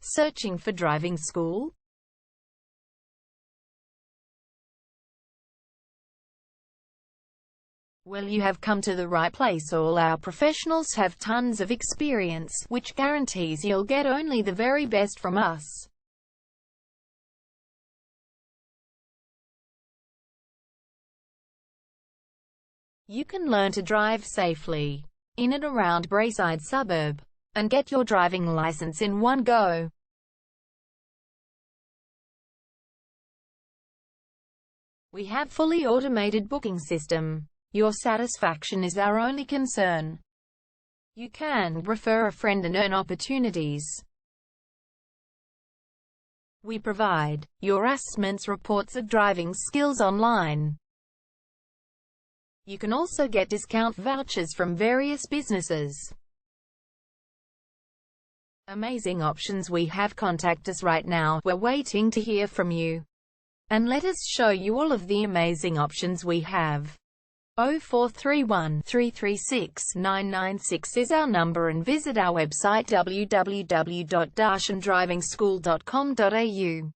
Searching for driving school? Well, you have come to the right place. All our professionals have tons of experience, which guarantees you'll get only the very best from us. You can learn to drive safely in and around Braeside suburb and get your driving license in one go. We have fully automated booking system. Your satisfaction is our only concern. You can refer a friend and earn opportunities. We provide your assessments reports of driving skills online. You can also get discount vouchers from various businesses. Amazing options we have. Contact us right now. We're waiting to hear from you. And let us show you all of the amazing options we have. 0431 336 996 is our number, and visit our website www.darshandrivingschool.com.au.